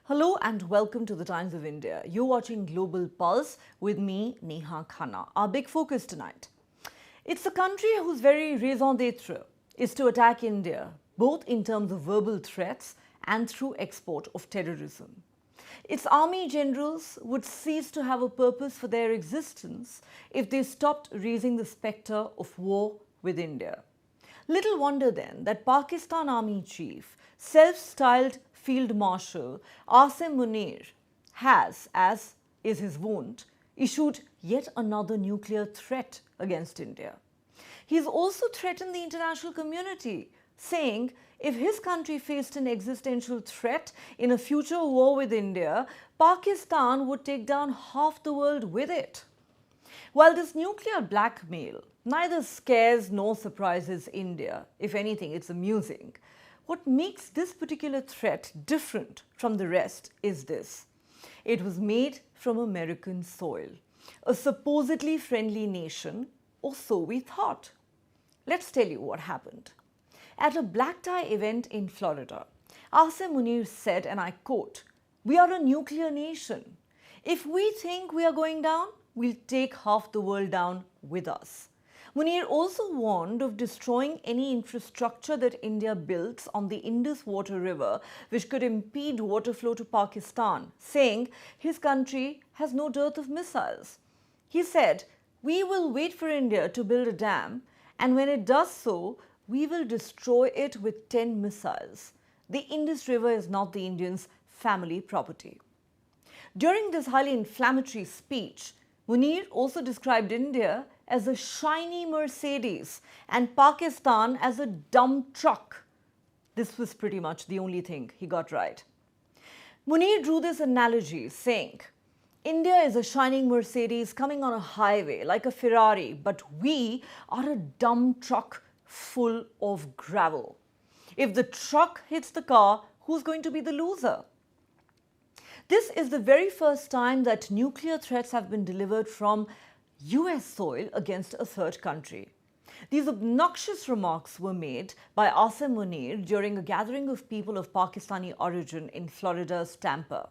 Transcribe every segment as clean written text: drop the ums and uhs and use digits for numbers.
Hello and welcome to the Times of India. You're watching Global Pulse with me, Neha Khanna. Our big focus tonight. It's a country whose very raison d'etre is to attack India, both in terms of verbal threats and through export of terrorism. Its army generals would cease to have a purpose for their existence if they stopped raising the spectre of war with India. Little wonder then that Pakistan Army Chief, self-styled Field Marshal Asim Munir has, as is his wont, issued yet another nuclear threat against India. He has also threatened the international community, saying if his country faced an existential threat in a future war with India, Pakistan would take down half the world with it. While this nuclear blackmail neither scares nor surprises India, if anything, it's amusing. What makes this particular threat different from the rest is this. It was made from American soil, a supposedly friendly nation, or so we thought. Let's tell you what happened. At a black tie event in Florida, Asim Munir said, and I quote, "We are a nuclear nation. If we think we are going down, we'll take half the world down with us." Munir also warned of destroying any infrastructure that India builds on the Indus Water River, which could impede water flow to Pakistan, saying his country has no dearth of missiles. He said, "We will wait for India to build a dam, and when it does so, we will destroy it with 10 missiles. The Indus River is not the Indians' family property." During this highly inflammatory speech, Munir also described India as a shiny Mercedes and Pakistan as a dumb truck. This was pretty much the only thing he got right. Munir drew this analogy, saying, India is a shining Mercedes coming on a highway like a Ferrari, but we are a dumb truck full of gravel. If the truck hits the car, who's going to be the loser? This is the very first time that nuclear threats have been delivered from US soil against a third country. These obnoxious remarks were made by Asim Munir during a gathering of people of Pakistani origin in Florida's Tampa.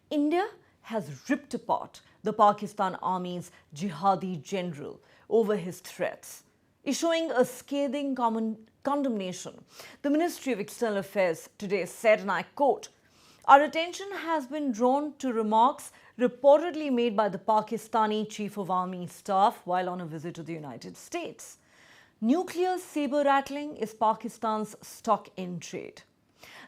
India has ripped apart the Pakistan Army's Jihadi general over his threats, issuing a scathing condemnation. The Ministry of External Affairs today said, and I quote, "Our attention has been drawn to remarks reportedly made by the Pakistani Chief of Army Staff while on a visit to the United States. Nuclear sabre-rattling is Pakistan's stock in trade.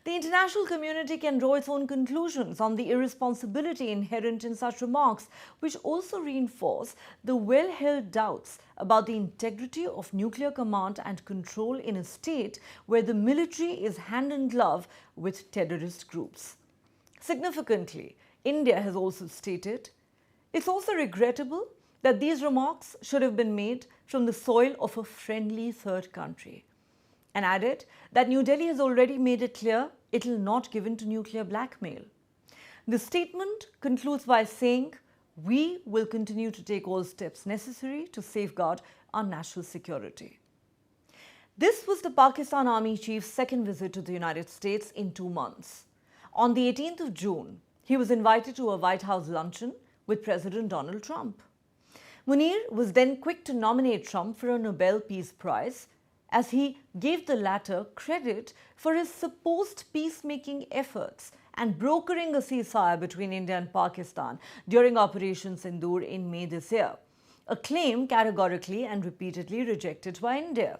The international community can draw its own conclusions on the irresponsibility inherent in such remarks, which also reinforce the well-held doubts about the integrity of nuclear command and control in a state where the military is hand in glove with terrorist groups." Significantly, India has also stated, "It's also regrettable that these remarks should have been made from the soil of a friendly third country," and added that New Delhi has already made it clear it will not give in to nuclear blackmail. The statement concludes by saying, "We will continue to take all steps necessary to safeguard our national security." This was the Pakistan Army Chief's second visit to the United States in 2 months. On the 18th of June, he was invited to a White House luncheon with President Donald Trump. Munir was then quick to nominate Trump for a Nobel Peace Prize, as he gave the latter credit for his supposed peacemaking efforts and brokering a ceasefire between India and Pakistan during Operation Synindur in May this year, a claim categorically and repeatedly rejected by India.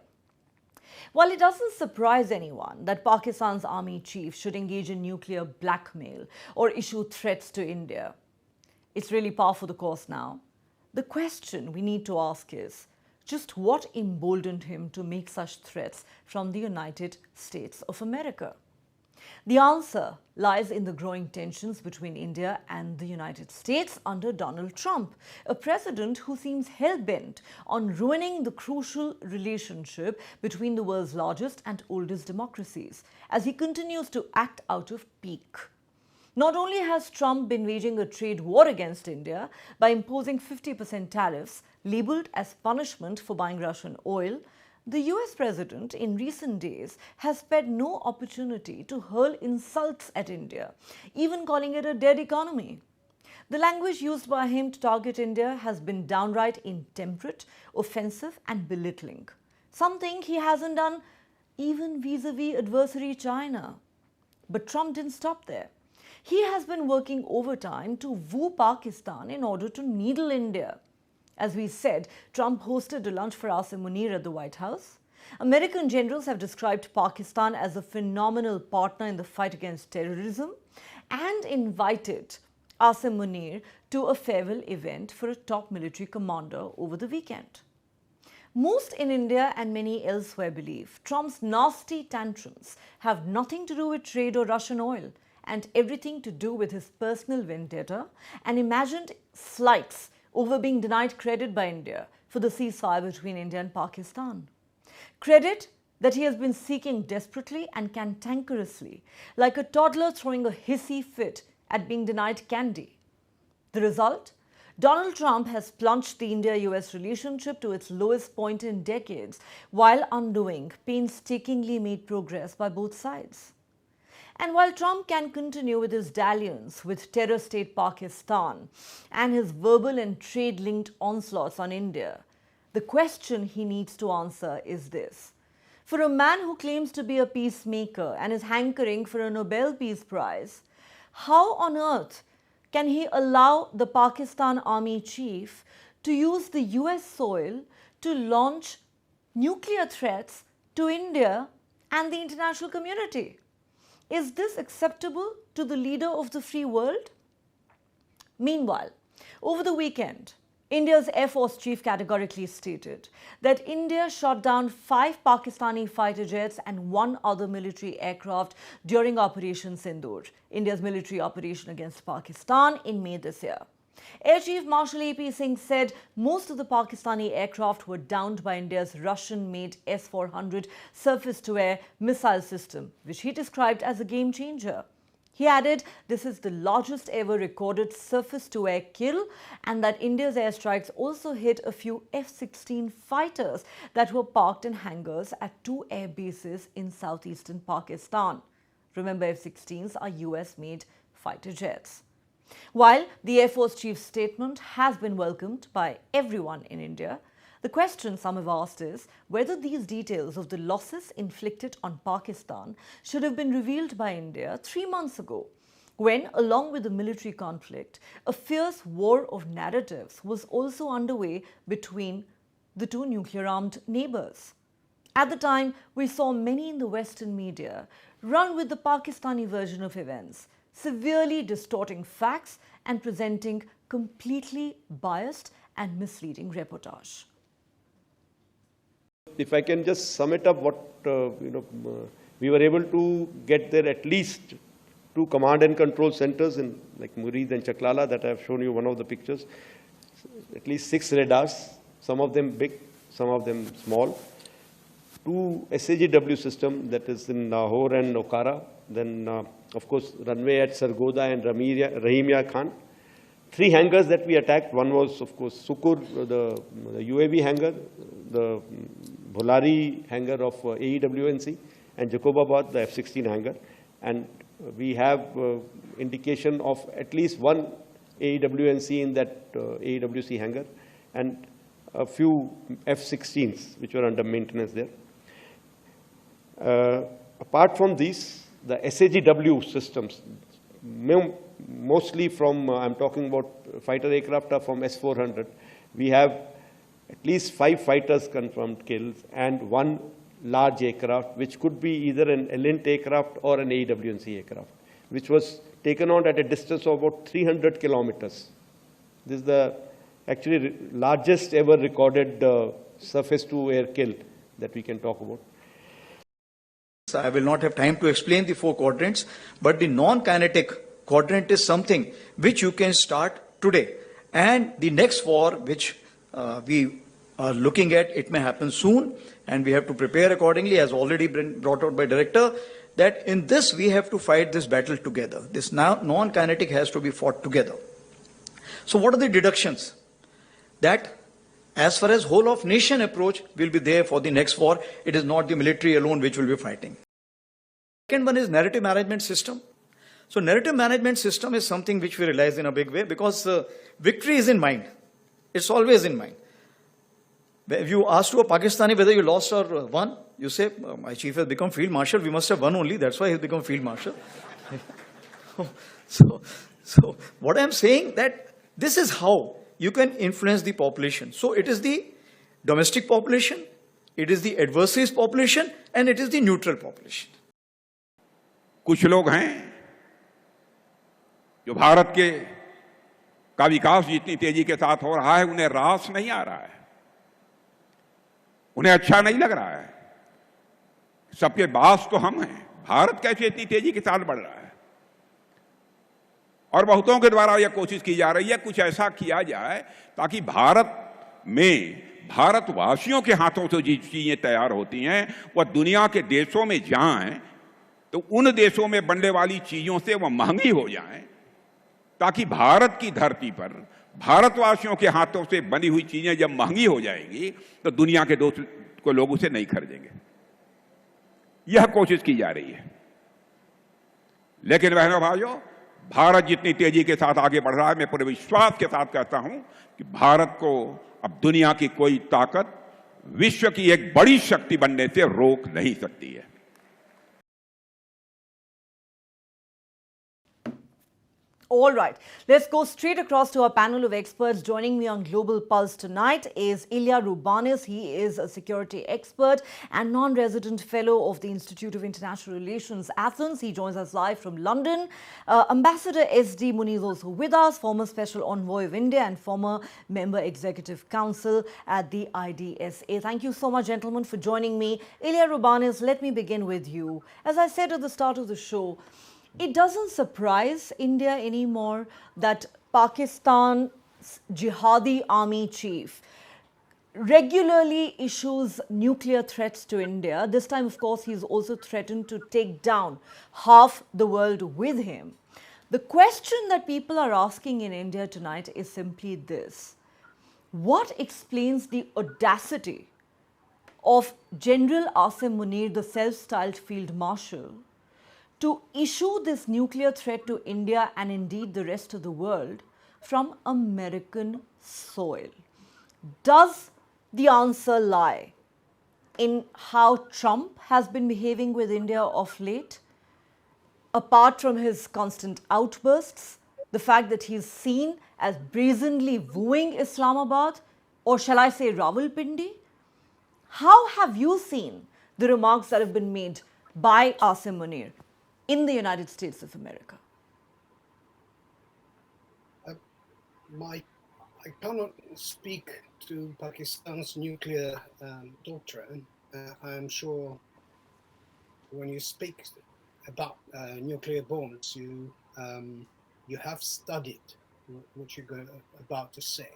While it doesn't surprise anyone that Pakistan's army chief should engage in nuclear blackmail or issue threats to India, it's really par for the course now. The question we need to ask is, just what emboldened him to make such threats from the United States of America? The answer lies in the growing tensions between India and the United States under Donald Trump, a president who seems hell-bent on ruining the crucial relationship between the world's largest and oldest democracies, as he continues to act out of pique. Not only has Trump been waging a trade war against India by imposing 50% tariffs labelled as punishment for buying Russian oil, The US president in recent days has spared no opportunity to hurl insults at India, even calling it a dead economy. The language used by him to target India has been downright intemperate, offensive and belittling, something he hasn't done even vis-a-vis adversary China. But Trump didn't stop there. He has been working overtime to woo Pakistan in order to needle India. As we said, Trump hosted a lunch for Asim Munir at the White House. American generals have described Pakistan as a phenomenal partner in the fight against terrorism and invited Asim Munir to a farewell event for a top military commander over the weekend. Most in India and many elsewhere believe Trump's nasty tantrums have nothing to do with trade or Russian oil and everything to do with his personal vendetta and imagined slights over being denied credit by India for the ceasefire between India and Pakistan. Credit that he has been seeking desperately and cantankerously, like a toddler throwing a hissy fit at being denied candy. The result? Donald Trump has plunged the India-US relationship to its lowest point in decades while undoing painstakingly made progress by both sides. And while Trump can continue with his dalliance with terror state Pakistan and his verbal and trade-linked onslaughts on India, the question he needs to answer is this. For a man who claims to be a peacemaker and is hankering for a Nobel Peace Prize, how on earth can he allow the Pakistan Army chief to use the US soil to launch nuclear threats to India and the international community? Is this acceptable to the leader of the free world? Meanwhile, over the weekend, India's Air Force chief categorically stated that India shot down 5 Pakistani fighter jets and 1 other military aircraft during Operation Synindur, India's military operation against Pakistan in May this year. Air Chief Marshal AP Singh said most of the Pakistani aircraft were downed by India's Russian-made S-400 surface-to-air missile system, which he described as a game-changer. He added this is the largest ever recorded surface-to-air kill and that India's airstrikes also hit a few F-16 fighters that were parked in hangars at 2 air bases in southeastern Pakistan. Remember, F-16s are US-made fighter jets. While the Air Force Chief's statement has been welcomed by everyone in India, the question some have asked is whether these details of the losses inflicted on Pakistan should have been revealed by India 3 months ago, when, along with the military conflict, a fierce war of narratives was also underway between the 2 nuclear-armed neighbours. At the time, we saw many in the Western media run with the Pakistani version of events, severely distorting facts and presenting completely biased and misleading reportage. If I can just sum it up, what we were able to get there at least 2 command and control centers in like Murid and Chaklala that I have shown you one of the pictures. At least 6 radars, some of them big, some of them small. 2 SAGW system that is in Lahore and Okara. Then, of course, runway at Sargodha and Rahimia Khan. 3 hangars that we attacked. One was, of course, Sukur, the UAV hangar, the Bholari hangar of AEWNC, and Jacobabad, the F-16 hangar. And we have indication of at least 1 AEWNC in that AEWC hangar, and a few F-16s which were under maintenance there. Apart from these, the SAGW systems, mostly from, I'm talking about fighter aircraft are from S-400. We have at least 5 fighters confirmed kills and 1 large aircraft, which could be either an Elint aircraft or an AEWNC aircraft, which was taken on at a distance of about 300 kilometers. This is the actually largest ever recorded surface-to-air kill that we can talk about. I will not have time to explain the 4 quadrants, but the non-kinetic quadrant is something which you can start today. And the next war, which we are looking at, it may happen soon, and we have to prepare accordingly, as already been brought out by Director, that in this we have to fight this battle together. This non-kinetic has to be fought together. So what are the deductions? That As far as whole of nation approach will be there for the next war, it is not the military alone which will be fighting. Second one is narrative management system. So narrative management system is something which we realize in a big way because victory is in mind. It's always in mind. If you ask to a Pakistani whether you lost or won, you say, my chief has become Field Marshal, we must have won only, that's why he's become Field Marshal. So what I'm saying that this is how you can influence the population. So it is the domestic population, it is the adversaries population, and it is the neutral population. कुछ लोग हैं जो भारत के का विकास जितनी तेजी के साथ हो रहा है उन्हें रास नहीं आ रहा है, उन्हें अच्छा नहीं लग रहा है। सबके बास तो हम हैं, भारत कैसे इतनी तेजी के साथ बढ़ रहा है। और बहुतों के द्वारा यह कोशिश की जा रही है कुछ ऐसा किया जाए ताकि भारत में भारतवासियों के हाथों से जो चीजें तैयार होती हैं वह दुनिया के देशों में जाएं तो उन देशों में बनने वाली चीजों से वह महंगी हो जाएं, ताकि भारत की धरती पर भारतवासियों के हाथों से बनी हुई चीजें जब महंगी हो जाएंगी तो दुनिया के दोस्त को लोग उसे नहीं खरीदेंगे। यह कोशिश की जा रही है। लेकिन बहनों भाइयों, भारत जितनी तेजी के साथ आगे बढ़ रहा है, मैं पूरे विश्वास के साथ कहता हूं कि भारत को अब दुनिया की कोई ताकत विश्व की एक बड़ी शक्ति बनने से रोक नहीं सकती है। All right, let's go straight across to our panel of experts. Joining me on Global Pulse tonight is Ilya Rubanis. He is a security expert and non-resident fellow of the Institute of International Relations, Athens. He joins us live from London. Ambassador S.D. Munir is also with us, former Special Envoy of India and former Member Executive Council at the IDSA. Thank you so much, gentlemen, for joining me. Ilya Rubanis, let me begin with you. As I said at the start of the show, it doesn't surprise India anymore that Pakistan's Jihadi army chief regularly issues nuclear threats to India. This time, of course, he's also threatened to take down half the world with him. The question that people are asking in India tonight is simply this: what explains the audacity of General Asim Munir, the self-styled Field Marshal, to issue this nuclear threat to India and indeed the rest of the world from American soil? Does the answer lie in how Trump has been behaving with India of late? Apart from his constant outbursts, the fact that he's seen as brazenly wooing Islamabad, or shall I say Rawalpindi? How have you seen the remarks that have been made by Asim Munir in the United States of America? I cannot speak to Pakistan's nuclear doctrine. I'm sure when you speak about nuclear bombs, you have studied what you're about to say.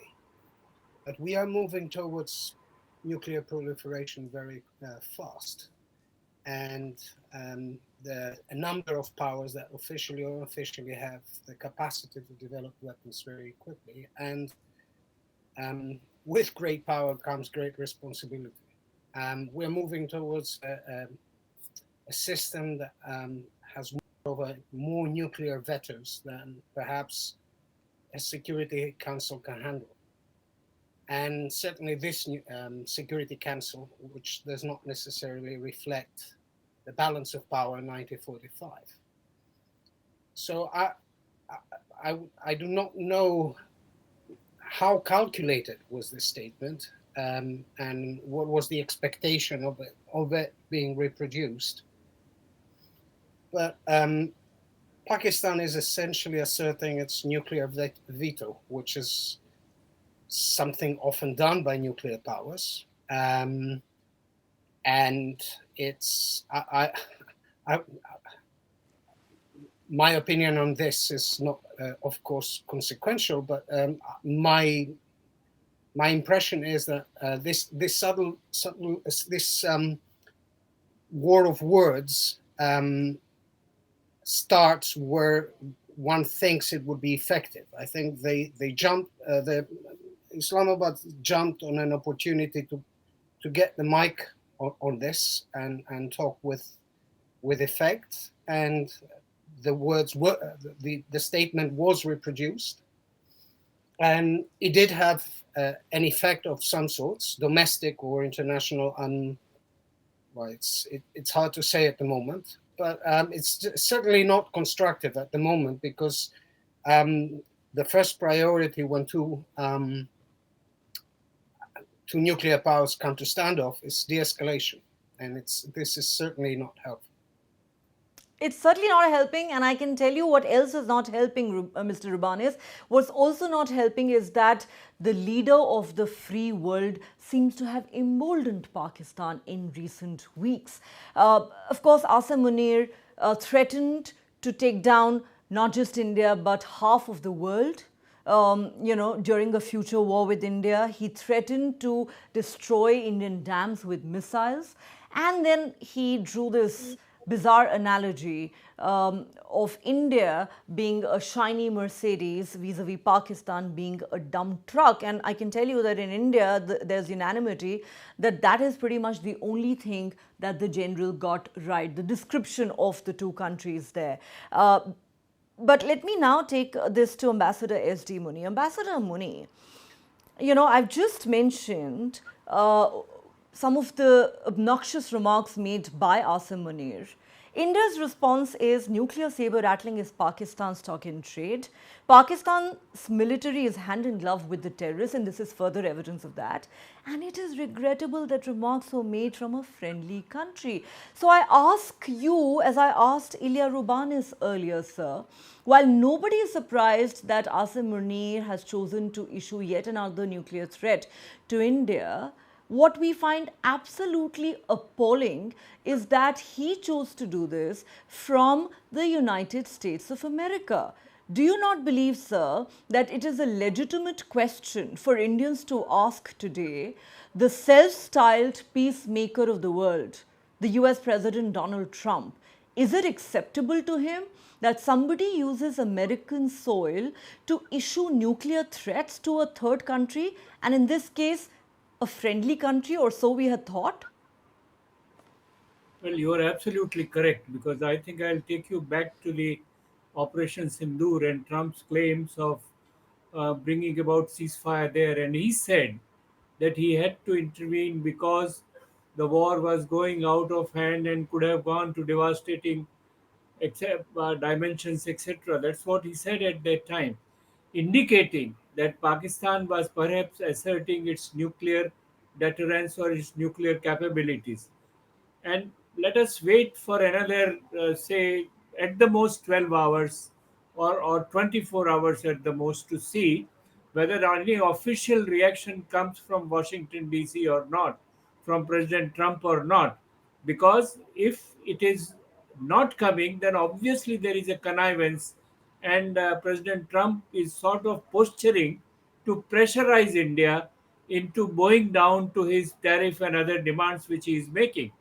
But we are moving towards nuclear proliferation very fast. And a number of powers that officially or unofficially have the capacity to develop weapons very quickly. And with great power comes great responsibility. We're moving towards a system that has more nuclear vetoes than perhaps a Security Council can handle. And certainly this Security Council, which does not necessarily reflect the balance of power in 1945. So I do not know how calculated was this statement and what was the expectation of it being reproduced. But Pakistan is essentially asserting its nuclear veto, which is something often done by nuclear powers. And it's my opinion on this is not, of course, consequential, but my impression is that this subtle war of words starts where one thinks it would be effective. I think they jump. Islamabad jumped on an opportunity to get the mic on this and talk with effect, and the words were the statement was reproduced, and it did have an effect of some sorts, domestic or international. Well, it's hard to say at the moment, but it's certainly not constructive at the moment, because the first priority when two nuclear powers come to standoff is de-escalation, and this is certainly not helpful. It's certainly not helping, and I can tell you what else is not helping, Mr. Rubanis. What's also not helping is that the leader of the free world seems to have emboldened Pakistan in recent weeks. Of course, Asim Munir threatened to take down not just India but half of the world. During a future war with India, he threatened to destroy Indian dams with missiles, and then he drew this bizarre analogy of India being a shiny Mercedes vis-a-vis Pakistan being a dumb truck. And I can tell you that in India, there's unanimity that that is pretty much the only thing that the general got right, the description of the two countries there. But let me now take this to Ambassador S.D. Muni. Ambassador Muni, I've just mentioned some of the obnoxious remarks made by Asim Munir. India's response is nuclear saber-rattling is Pakistan's stock in trade. Pakistan's military is hand in glove with the terrorists, and this is further evidence of that. And it is regrettable that remarks were made from a friendly country. So I ask you, as I asked Ilya Rubanis earlier, sir, while nobody is surprised that Asim Munir has chosen to issue yet another nuclear threat to India, what we find absolutely appalling is that he chose to do this from the United States of America. Do you not believe, sir, that it is a legitimate question for Indians to ask today the self-styled peacemaker of the world, the US President Donald Trump? Is it acceptable to him that somebody uses American soil to issue nuclear threats to a third country, and in this case, a friendly country, or so we had thought? Well, you are absolutely correct, because I think I'll take you back to the Operation Synindur and Trump's claims of bringing about ceasefire there. And he said that he had to intervene because the war was going out of hand and could have gone to devastating dimensions, etc. That's what he said at that time, indicating that Pakistan was perhaps asserting its nuclear deterrence or its nuclear capabilities. And let us wait for another, say, at the most 12 hours or 24 hours at the most to see whether any official reaction comes from Washington, D.C. or not, from President Trump or not. Because if it is not coming, then obviously there is a connivance, and President Trump is sort of posturing to pressurize India into bowing down to his tariff and other demands which he is making.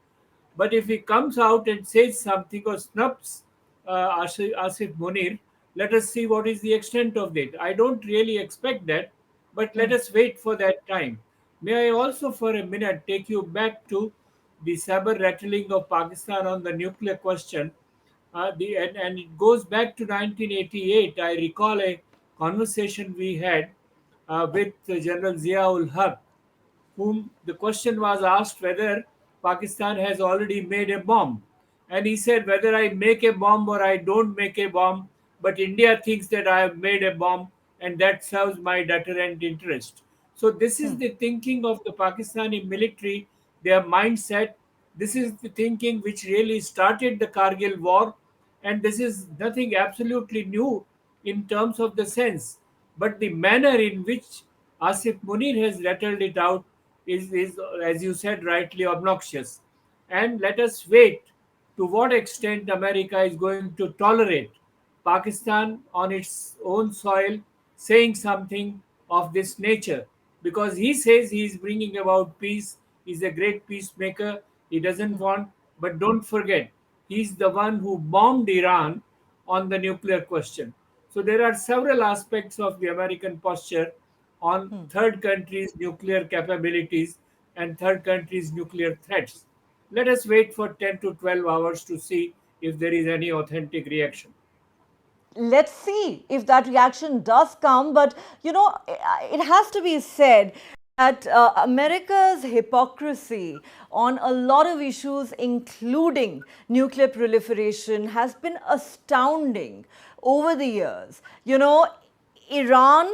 But if he comes out and says something or snubs Asif Munir, let us see what is the extent of it. I don't really expect that, but let us wait for that time. May I also, for a minute, take you back to the saber rattling of Pakistan on the nuclear question? And it goes back to 1988. I recall a conversation we had with General Ziaul Haq, whom the question was asked whether Pakistan has already made a bomb. And he said, whether I make a bomb or I don't make a bomb, but India thinks that I have made a bomb, and that serves my deterrent interest. So, this is the thinking of the Pakistani military, their mindset. This is the thinking which really started the Kargil war, and this is nothing absolutely new in terms of the sense. But the manner in which Asif Munir has rattled it out is, as you said, rightly obnoxious. And let us wait to what extent America is going to tolerate Pakistan on its own soil saying something of this nature. Because he says he is bringing about peace, he's a great peacemaker, he doesn't want, but don't forget, he's the one who bombed Iran on the nuclear question. So there are several aspects of the American posture on third countries' nuclear capabilities and third countries' nuclear threats. Let us wait for 10 to 12 hours to see if there is any authentic reaction. Let's see if that reaction does come. But, it has to be said that America's hypocrisy on a lot of issues, including nuclear proliferation, has been astounding over the years. Iran,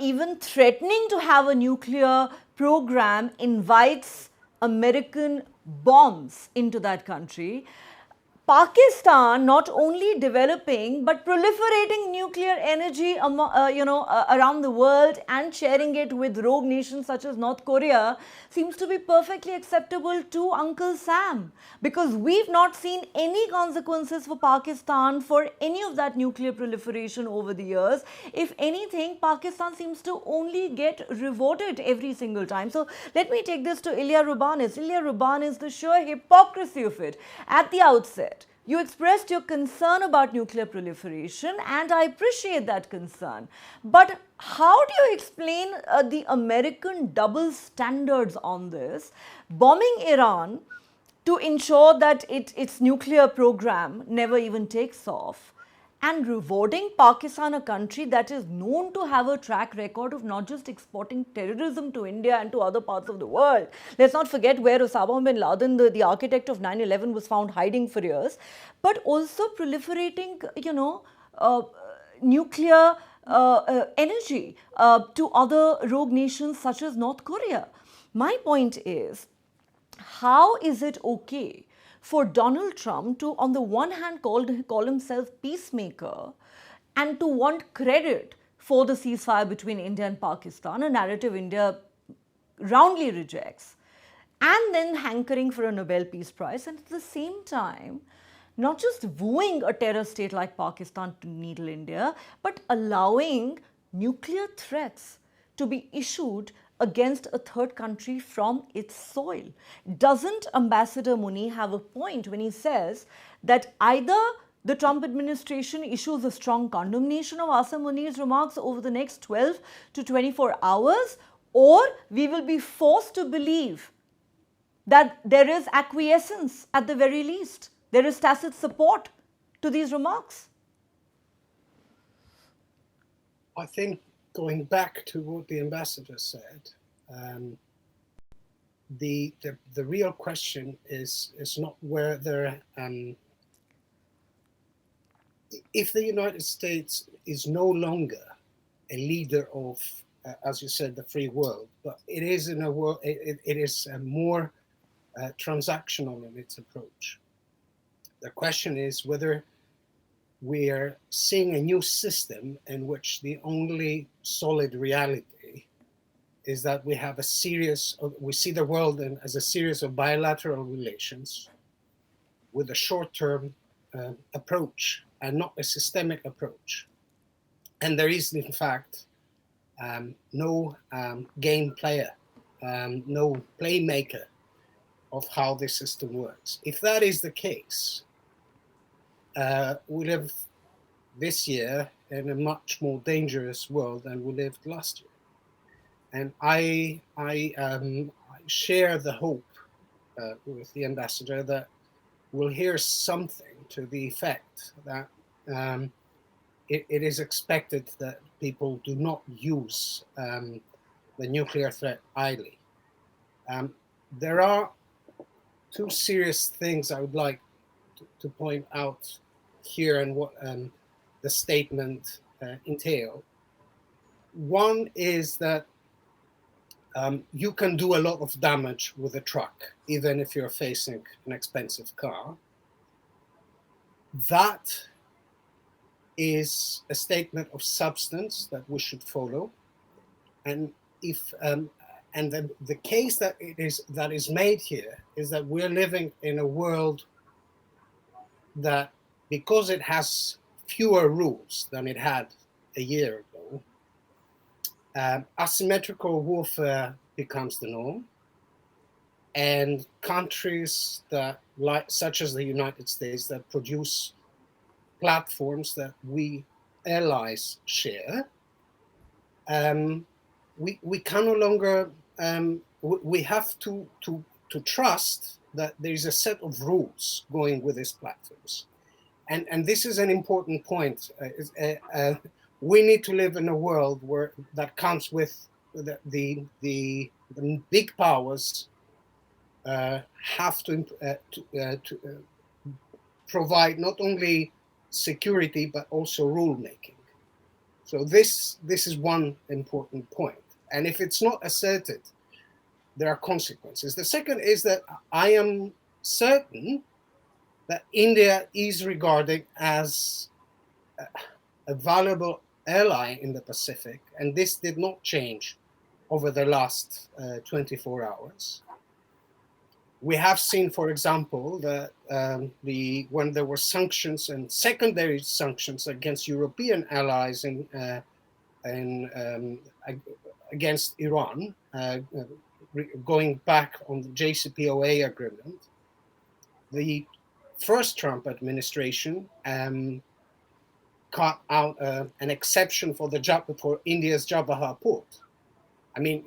even threatening to have a nuclear program, invites American bombs into that country. Pakistan not only developing but proliferating nuclear energy around the world and sharing it with rogue nations such as North Korea seems to be perfectly acceptable to Uncle Sam, because we've not seen any consequences for Pakistan for any of that nuclear proliferation over the years. If anything, Pakistan seems to only get rewarded every single time. So let me take this to Ilya Rubanis. Ilya Rubanis, the sheer hypocrisy of it. At the outset, you expressed your concern about nuclear proliferation, and I appreciate that concern. But how do you explain the American double standards on this? Bombing Iran to ensure that its nuclear program never even takes off, and rewarding Pakistan, a country that is known to have a track record of not just exporting terrorism to India and to other parts of the world. Let's not forget where Osama bin Laden, the architect of 9/11, was found hiding for years, but also proliferating, nuclear energy to other rogue nations such as North Korea. My point is, how is it okay for Donald Trump to, on the one hand, call himself peacemaker and to want credit for the ceasefire between India and Pakistan, a narrative India roundly rejects, and then hankering for a Nobel Peace Prize, and at the same time, not just wooing a terror state like Pakistan to needle India, but allowing nuclear threats to be issued against a third country from its soil? Doesn't Ambassador Munir have a point when he says that either the Trump administration issues a strong condemnation of Asim Munir's remarks over the next 12 to 24 hours, or we will be forced to believe that there is acquiescence at the very least, there is tacit support to these remarks? I think, going back to what the ambassador said, the real question is not whether, if the United States is no longer a leader of, as you said, the free world, but it is in a world, it is more transactional in its approach. The question is whether we're seeing a new system in which the only solid reality is that we have we see the world as a series of bilateral relations with a short-term approach and not a systemic approach. And there is, in fact, no game player, no playmaker of how this system works. If that is the case, we live this year in a much more dangerous world than we lived last year. And I share the hope with the ambassador that we'll hear something to the effect that it is expected that people do not use the nuclear threat idly. There are two serious things I would like to point out here and what the statement entail. One is that you can do a lot of damage with a truck, even if you're facing an expensive car. That is a statement of substance that we should follow. And if and the case that is made here is that we're living in a world that, because it has fewer rules than it had a year ago, asymmetrical warfare becomes the norm, and countries that, such as the United States, that produce platforms that we allies share, we can no longer, we have to trust that there is a set of rules going with these platforms. And this is an important point. We need to live in a world where that comes with the big powers have to provide not only security but also rule making. So this is one important point. And if it's not asserted, there are consequences. The second is that I am certain that India is regarded as a valuable ally in the Pacific, and this did not change over the last 24 hours. We have seen, for example, that when there were sanctions and secondary sanctions against European allies against Iran, going back on the JCPOA agreement, the first Trump administration cut out an exception for India's Jabhar port. I mean,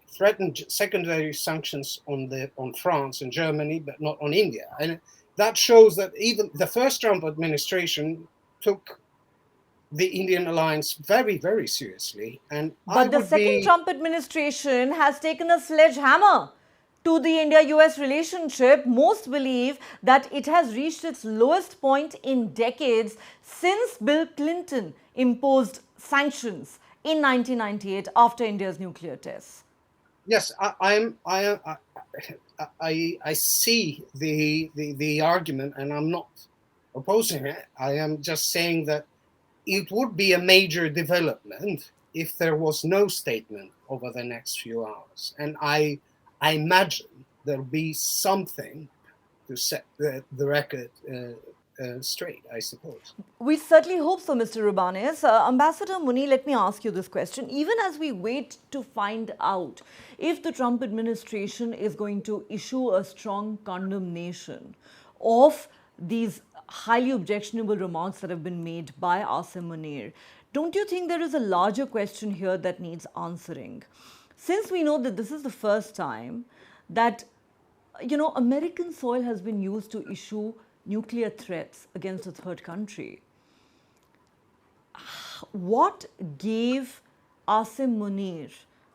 threatened secondary sanctions on France and Germany, but not on India. And that shows that even the first Trump administration took the Indian alliance very, very seriously. But the second Trump administration has taken a sledgehammer to the India-US relationship. Most believe that it has reached its lowest point in decades since Bill Clinton imposed sanctions in 1998 after India's nuclear tests. Yes, I see the argument, and I'm not opposing it. I am just saying that it would be a major development if there was no statement over the next few hours. And I imagine there'll be something to set the record straight, I suppose. We certainly hope so, Mr. Rubanis. Ambassador Munir, let me ask you this question. Even as we wait to find out if the Trump administration is going to issue a strong condemnation of these highly objectionable remarks that have been made by Asim Munir, don't you think there is a larger question here that needs answering? Since we know that this is the first time that, American soil has been used to issue nuclear threats against a third country, what gave Asim Munir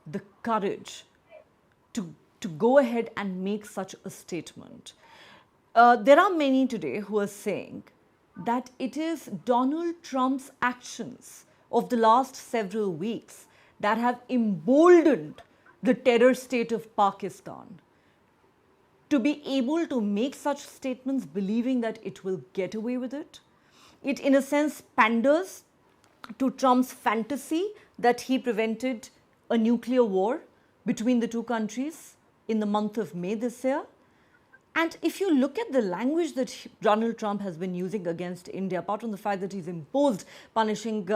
the courage to go ahead and make such a statement? There are many today who are saying that it is Donald Trump's actions of the last several weeks that have emboldened the terror state of Pakistan to be able to make such statements, believing that it will get away with it. It, in a sense, panders to Trump's fantasy that he prevented a nuclear war between the two countries in the month of May this year. And if you look at the language that Donald Trump has been using against India, apart from the fact that he's imposed punishing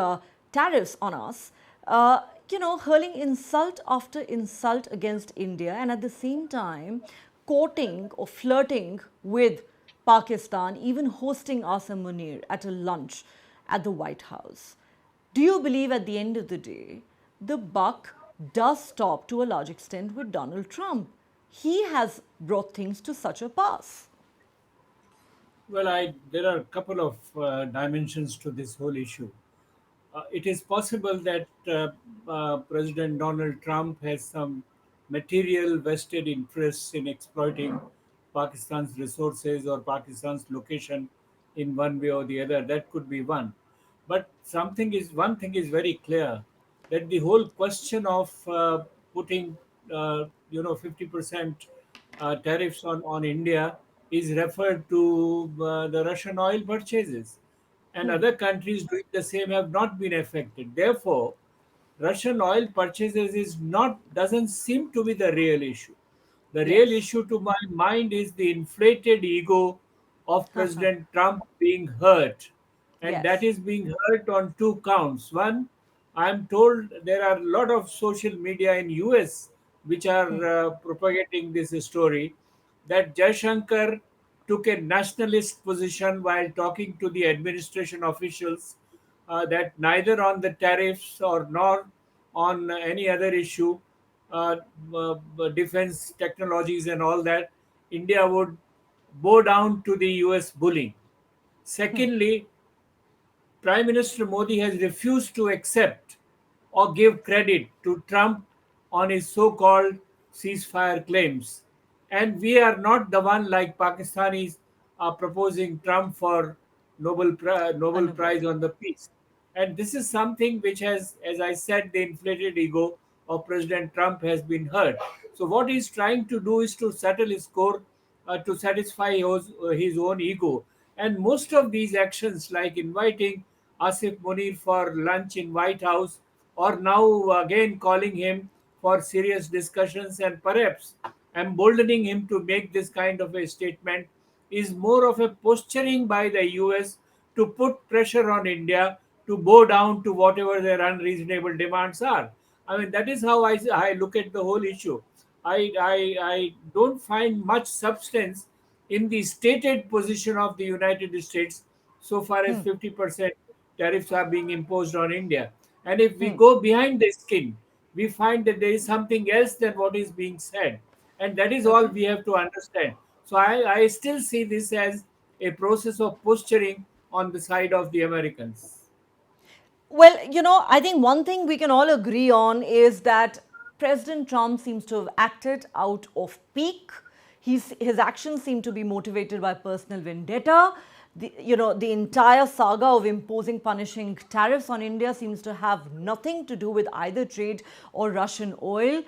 tariffs on us, hurling insult after insult against India, and at the same time courting or flirting with Pakistan, even hosting Asim Munir at a lunch at the White House. Do you believe at the end of the day, the buck does stop to a large extent with Donald Trump? He has brought things to such a pass. Well, there are a couple of dimensions to this whole issue. It is possible that President Donald Trump has some material vested interests in exploiting Pakistan's resources or Pakistan's location in one way or the other. That could be one. But one thing is very clear, that the whole question of putting 50% tariffs on India is referred to the Russian oil purchases, and other countries doing the same have not been affected. Therefore, Russian oil purchases doesn't seem to be the real issue. The real issue, to my mind, is the inflated ego of President Trump being hurt, and that is being hurt on two counts. One, I'm told there are a lot of social media in US which are propagating this story that Jaishankar took a nationalist position while talking to the administration officials, that neither on the tariffs or nor on any other issue, uh, defense technologies and all that, India would bow down to the US bullying. Secondly, Prime Minister Modi has refused to accept or give credit to Trump on his so called ceasefire claims. And we are not the one like Pakistanis are proposing Trump for Nobel Understood. Prize on the Peace. And this is something which has, as I said, the inflated ego of President Trump has been hurt. So, what he's trying to do is to settle his score to satisfy his own ego. And most of these actions, like inviting Asif Munir for lunch in White House, or now again calling him for serious discussions and perhaps emboldening him to make this kind of a statement, is more of a posturing by the US to put pressure on India to bow down to whatever their unreasonable demands are. I mean, that is how I look at the whole issue. I don't find much substance in the stated position of the United States so far as 50% tariffs are being imposed on India. And if we go behind the skin, we find that there is something else than what is being said. And that is all Okay. we have to understand. So I still see this as a process of posturing on the side of the Americans. Well, I think one thing we can all agree on is that President Trump seems to have acted out of pique. His actions seem to be motivated by personal vendetta. The entire saga of imposing punishing tariffs on India seems to have nothing to do with either trade or Russian oil.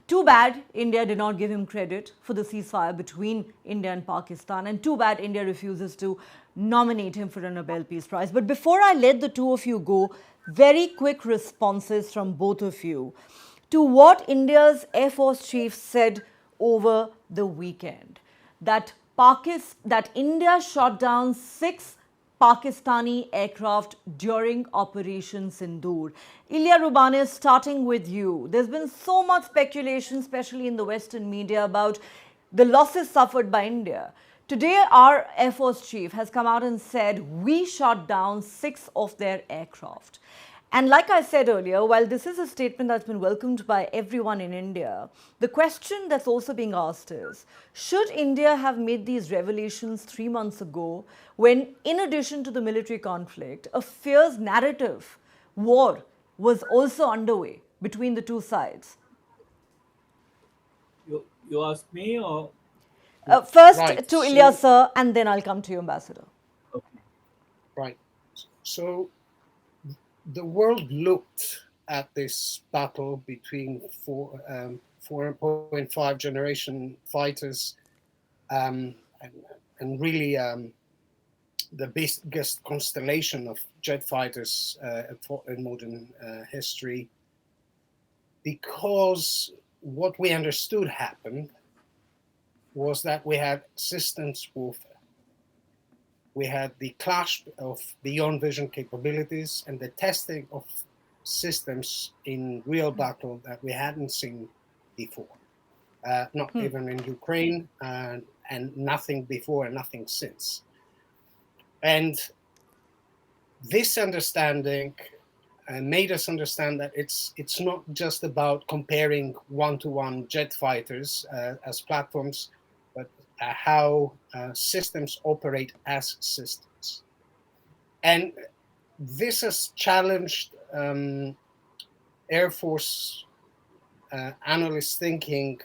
Too bad India did not give him credit for the ceasefire between India and Pakistan, and too bad India refuses to nominate him for a Nobel Peace Prize. But before I let the two of you go, very quick responses from both of you to what India's Air Force chief said over the weekend, that that India shot down 6 Pakistani aircraft during Operation Sindoor. Ilya Rubanis, starting with you. There's been so much speculation, especially in the Western media, about the losses suffered by India. Today, our Air Force chief has come out and said we shot down 6 of their aircraft. And like I said earlier, while this is a statement that's been welcomed by everyone in India, the question that's also being asked is, should India have made these revelations 3 months ago when, in addition to the military conflict, a fierce narrative war was also underway between the two sides? You ask me, or First Right. to Ilya So, sir, and then I'll come to you, Ambassador. okay. right. So the world looked at this battle between 4.5 generation fighters, um, and, and really the biggest constellation of jet fighters in modern history, because what we understood happened was that we had systems warfare. We had the clash of beyond vision capabilities and the testing of systems in real battle that we hadn't seen before. Not even in Ukraine, and nothing before and nothing since. And this understanding made us understand that it's not just about comparing one-to-one jet fighters as platforms, but how systems operate as systems. And this has challenged Air Force analyst thinking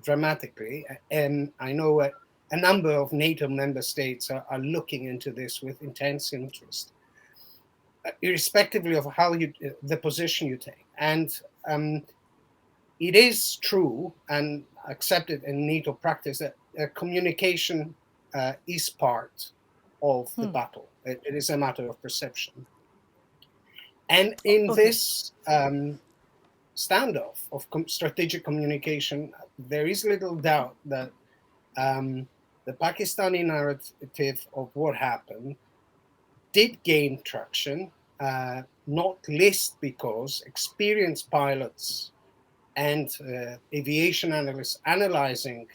dramatically. And I know a number of NATO member states are looking into this with intense interest, irrespectively of how the position you take. And it is true and accepted in NATO practice that communication is part of the battle. It is a matter of perception. And in Okay. this standoff of strategic communication, there is little doubt that the Pakistani narrative of what happened did gain traction, not least because experienced pilots and aviation analysts analyzing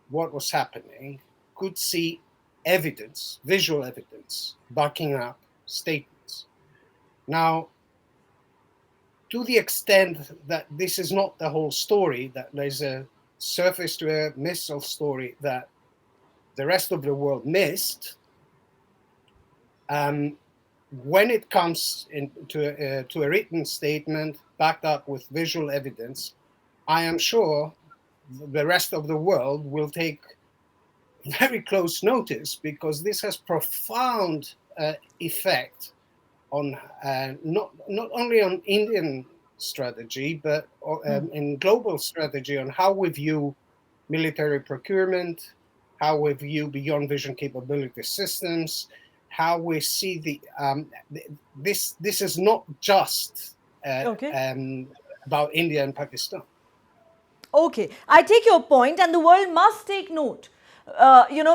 what was happening could see evidence, visual evidence, backing up statements. Now, to the extent that this is not the whole story, that there's a surface to a missile story that the rest of the world missed, when it comes to a written statement backed up with visual evidence, I am sure the rest of the world will take very close notice, because this has profound effect on not only on Indian strategy, but in global strategy on how we view military procurement, how we view beyond vision capability systems, how we see this is not just Okay. about India and Pakistan. Okay, I take your point, and the world must take note.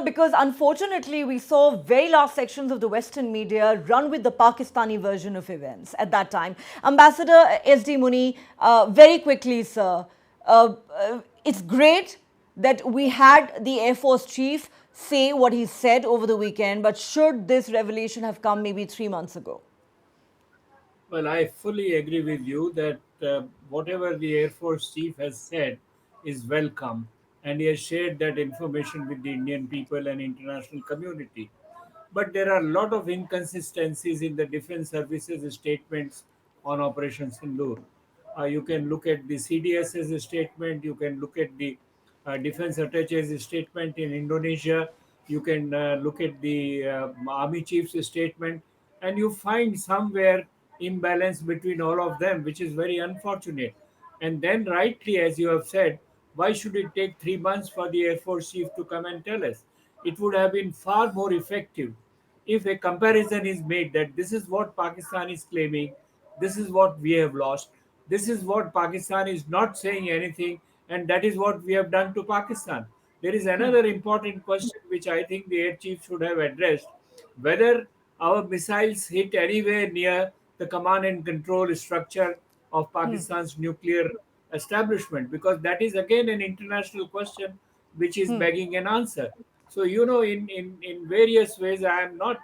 Because unfortunately, we saw very large sections of the Western media run with the Pakistani version of events at that time. Ambassador S.D. Muni, very quickly, sir, it's great that we had the Air Force chief say what he said over the weekend, but should this revelation have come maybe 3 months ago? Well, I fully agree with you that whatever the Air Force chief has said is welcome, and he has shared that information with the Indian people and international community. But there are a lot of inconsistencies in the defense services statements on Operation Sindoor. You can look at the CDS's statement, you can look at the defense attache's statement in Indonesia, you can look at the army chief's statement, and you find somewhere imbalance between all of them, which is very unfortunate. And then, rightly, as you have said, why should it take 3 months for the Air Force chief to come and tell us? It would have been far more effective if a comparison is made that this is what Pakistan is claiming, this is what we have lost, this is what Pakistan is not saying anything, and that is what we have done to Pakistan. There is another important question which I think the air chief should have addressed, whether our missiles hit anywhere near the command and control structure of Pakistan's nuclear establishment, because that is again an international question which is begging an answer. So, in various ways, I am not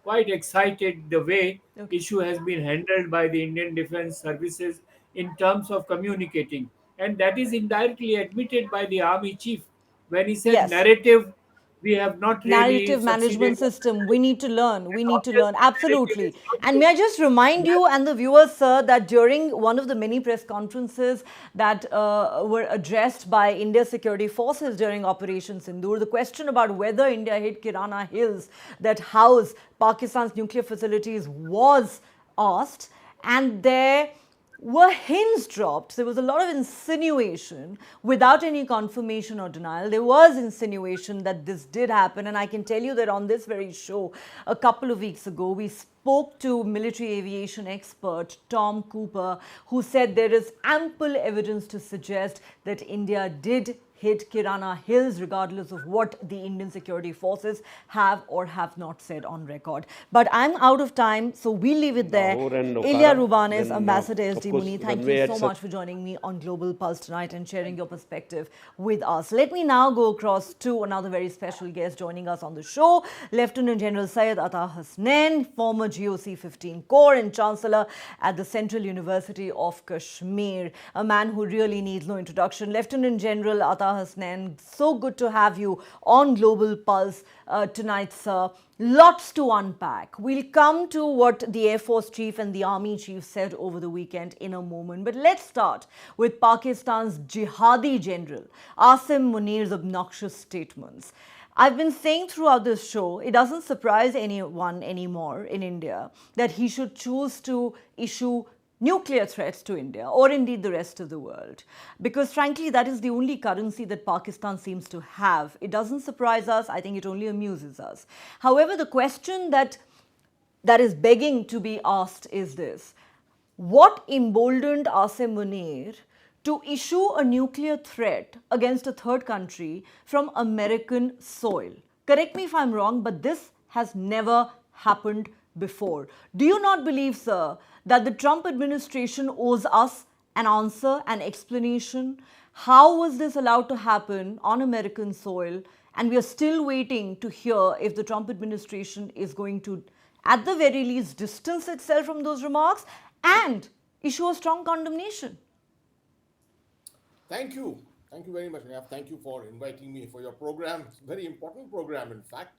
quite excited the way Okay. issue has been handled by the Indian Defence Services in terms of communicating. And that is indirectly admitted by the Army Chief when he said Yes. narrative, we have not really Narrative succeeded. management system. We need to learn. We need to learn. Obviously, narrative Absolutely. is not And good. may I just remind you and the viewers, sir, that during one of the many press conferences that were addressed by India's security forces during Operation Sindoor, the question about whether India hit Kirana Hills that house Pakistan's nuclear facilities was asked, and there were hints dropped. There was a lot of insinuation without any confirmation or denial. There was insinuation that this did happen. And I can tell you that on this very show, a couple of weeks ago, we spoke to military aviation expert Tom Cooper, who said there is ample evidence to suggest that India did hit Kirana Hills, regardless of what the Indian security forces have or have not said on record. But I'm out of time, so we leave it there. Lahore and Ilya Okara, Rubanes, then, Ambassador of SD course, Muni, thank runway you at so much for joining me on Global Pulse tonight and sharing your perspective with us. Let me now go across to another very special guest joining us on the show, Lieutenant General Syed Ata Hasnain, former GOC 15 Corps and Chancellor at the Central University of Kashmir, a man who really needs no introduction. Lieutenant General Ata Hasnain, so good to have you on Global Pulse tonight, sir. Lots to unpack. We'll come to what the Air Force Chief and the Army Chief said over the weekend in a moment. But let's start with Pakistan's Jihadi General, Asim Munir's obnoxious statements. I've been saying throughout this show, it doesn't surprise anyone anymore in India that he should choose to issue nuclear threats to India or indeed the rest of the world. Because frankly, that is the only currency that Pakistan seems to have. It doesn't surprise us. I think it only amuses us. However, the question that is begging to be asked is this: what emboldened Asim Munir to issue a nuclear threat against a third country from American soil? Correct me if I'm wrong, but this has never happened before. Do you not believe, sir, that the Trump administration owes us an answer, an explanation? How was this allowed to happen on American soil? And we are still waiting to hear if the Trump administration is going to at the very least distance itself from those remarks and issue a strong condemnation? Thank you. Thank you very much, Neha. Thank you for inviting me for your program. It's a very important program, in fact.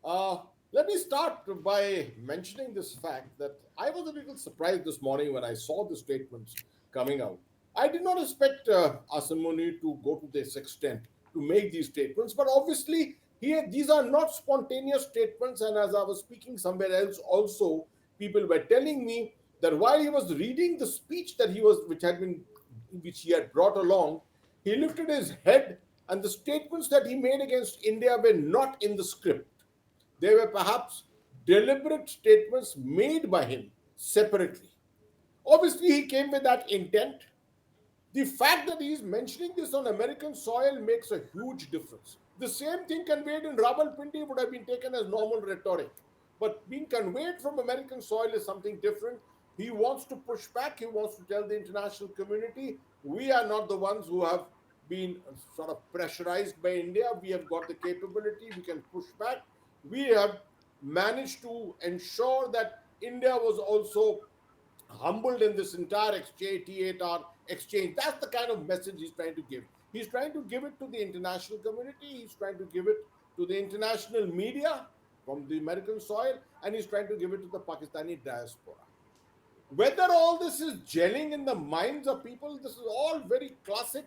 Uh, Let me start by mentioning this fact that I was a little surprised this morning when I saw the statements coming out. I did not expect Asim Munir to go to this extent to make these statements, but obviously here these are not spontaneous statements. And as I was speaking somewhere else, also people were telling me that while he was reading the speech that which he had brought along, he lifted his head, and the statements that he made against India were not in the script. They were perhaps deliberate statements made by him separately. Obviously, he came with that intent. The fact that he is mentioning this on American soil makes a huge difference. The same thing conveyed in Rawalpindi would have been taken as normal rhetoric. But being conveyed from American soil is something different. He wants to push back. He wants to tell the international community, we are not the ones who have been sort of pressurized by India. We have got the capability. We can push back. We have managed to ensure that India was also humbled in this entire exchange, T8R exchange. That's the kind of message he's trying to give. He's trying to give it to the international community. He's trying to give it to the international media from the American soil, and he's trying to give it to the Pakistani diaspora. Whether all this is gelling in the minds of people, this is all very classic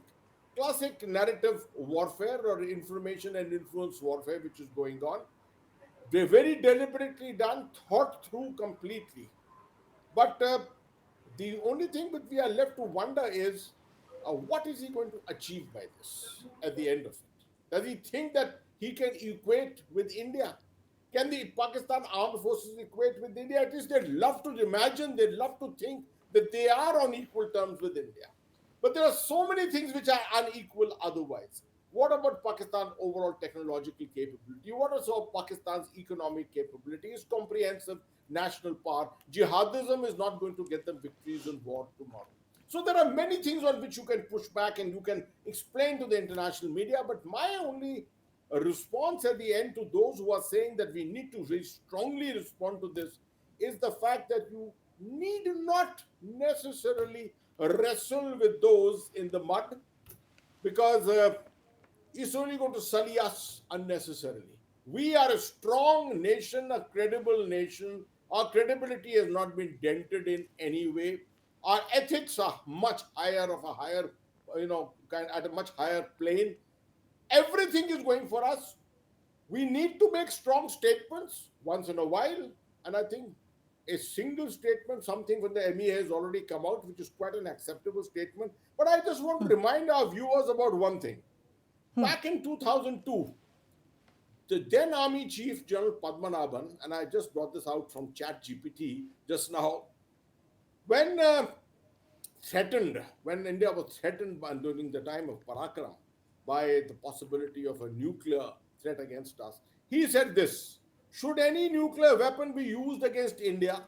narrative warfare or information and influence warfare, which is going on. They're very deliberately done, thought through completely. But the only thing that we are left to wonder is what is he going to achieve by this at the end of it? Does he think that he can equate with India? Can the Pakistan armed forces equate with India? At least they'd love to imagine, they'd love to think that they are on equal terms with India. But there are so many things which are unequal otherwise. What about Pakistan's overall technological capability? What is Pakistan's economic capability? Is comprehensive national power? Jihadism is not going to get them victories in war tomorrow. So there are many things on which you can push back and you can explain to the international media. But my only response at the end to those who are saying that we need to very strongly respond to this is the fact that you need not necessarily wrestle with those in the mud, because it's only going to sully us unnecessarily. We are a strong nation, a credible nation. Our credibility has not been dented in any way. Our ethics are much higher, at a much higher plane. Everything is going for us. We need to make strong statements once in a while. And I think a single statement, something from the MEA has already come out, which is quite an acceptable statement. But I just want to remind our viewers about one thing. Back in 2002, the then Army Chief General Padmanabhan, and I just brought this out from ChatGPT just now, when India was threatened during the time of Parakram by the possibility of a nuclear threat against us, he said this: should any nuclear weapon be used against India,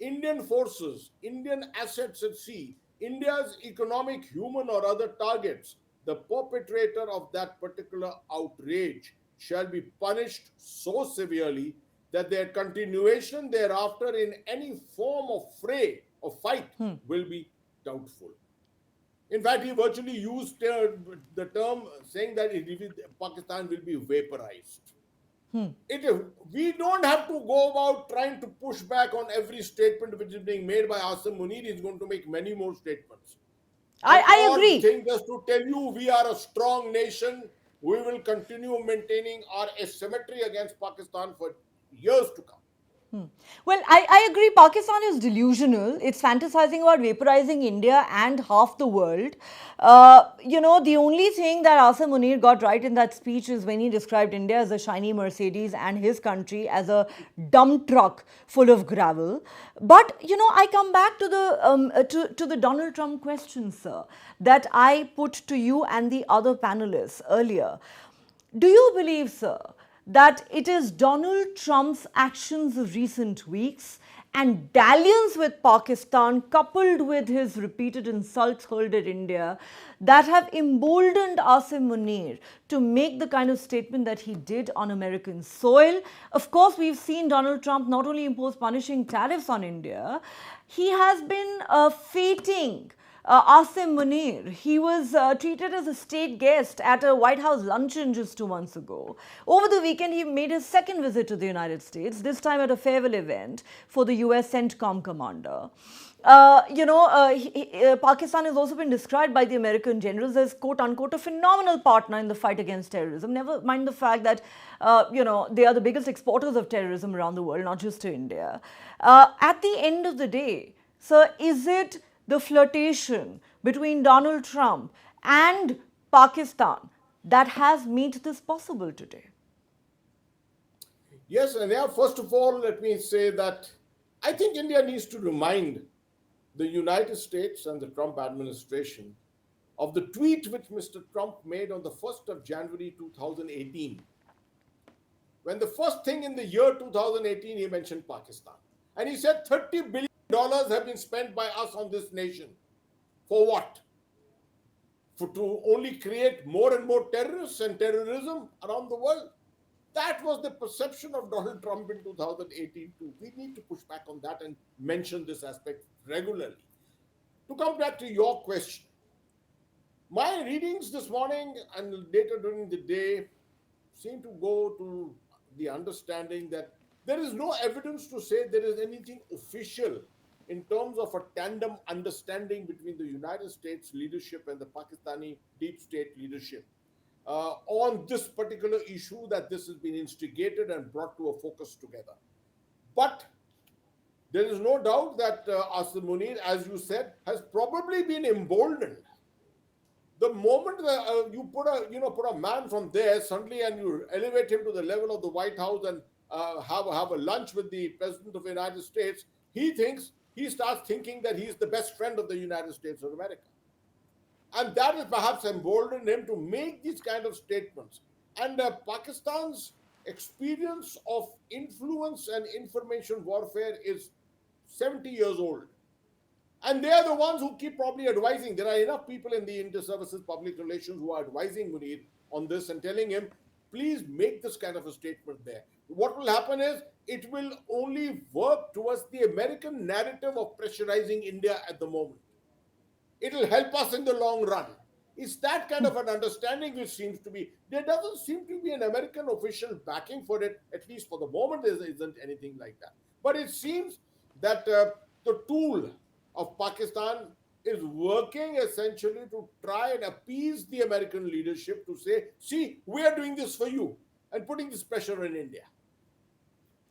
Indian forces, Indian assets at sea, India's economic, human, or other targets, the perpetrator of that particular outrage shall be punished so severely that their continuation thereafter in any form of fray or fight will be doubtful. In fact, he virtually used the term saying that Pakistan will be vaporized. We don't have to go about trying to push back on every statement which is being made by Asim Munir. He's going to make many more statements. I agree. Thing just to tell you, we are a strong nation. We will continue maintaining our asymmetry against Pakistan for years to come. Well, I agree. Pakistan is delusional. It's fantasizing about vaporizing India and half the world. The only thing that Asim Munir got right in that speech is when he described India as a shiny Mercedes and his country as a dump truck full of gravel. But, I come back to the Donald Trump question, sir, that I put to you and the other panelists earlier. Do you believe, sir, that it is Donald Trump's actions of recent weeks and dalliance with Pakistan, coupled with his repeated insults hurled at India, that have emboldened Asim Munir to make the kind of statement that he did on American soil. Of course, we've seen Donald Trump not only impose punishing tariffs on India, he has been feting Asim Munir. He was treated as a state guest at a White House luncheon just 2 months ago. Over the weekend, he made his second visit to the United States, this time at a farewell event for the US CENTCOM commander. Pakistan has also been described by the American generals as quote unquote a phenomenal partner in the fight against terrorism. Never mind the fact that, they are the biggest exporters of terrorism around the world, not just to India. At the end of the day, sir, is it the flirtation between Donald Trump and Pakistan that has made this possible today? Yes, and yeah, first of all, let me say that I think India needs to remind the United States and the Trump administration of the tweet which Mr. Trump made on the 1st of January 2018. When the first thing in the year 2018, he mentioned Pakistan. And he said $30 billion have been spent by us on this nation. For what? To only create more and more terrorists and terrorism around the world. That was the perception of Donald Trump in 2018 too. We need to push back on that and mention this aspect regularly. To come back to your question, my readings this morning and later during the day seem to go to the understanding that there is no evidence to say there is anything official in terms of a tandem understanding between the United States leadership and the Pakistani deep state leadership on this particular issue, that this has been instigated and brought to a focus together. But there is no doubt that Asim Munir, as you said, has probably been emboldened. The moment that you put a man from there suddenly and you elevate him to the level of the White House and have a lunch with the President of the United States, he starts thinking that he's the best friend of the United States of America. And that has perhaps emboldened him to make these kind of statements. And Pakistan's experience of influence and information warfare is 70 years old. And they are the ones who keep probably advising. There are enough people in the inter-services public relations who are advising Munir on this and telling him, please make this kind of a statement there. What will happen is it will only work towards the American narrative of pressurizing India at the moment. It will help us in the long run. It's that kind of an understanding which seems to be, there doesn't seem to be an American official backing for it, at least for the moment there isn't anything like that. But it seems that the tool of Pakistan is working essentially to try and appease the American leadership to say, see, we are doing this for you, and putting this pressure in India.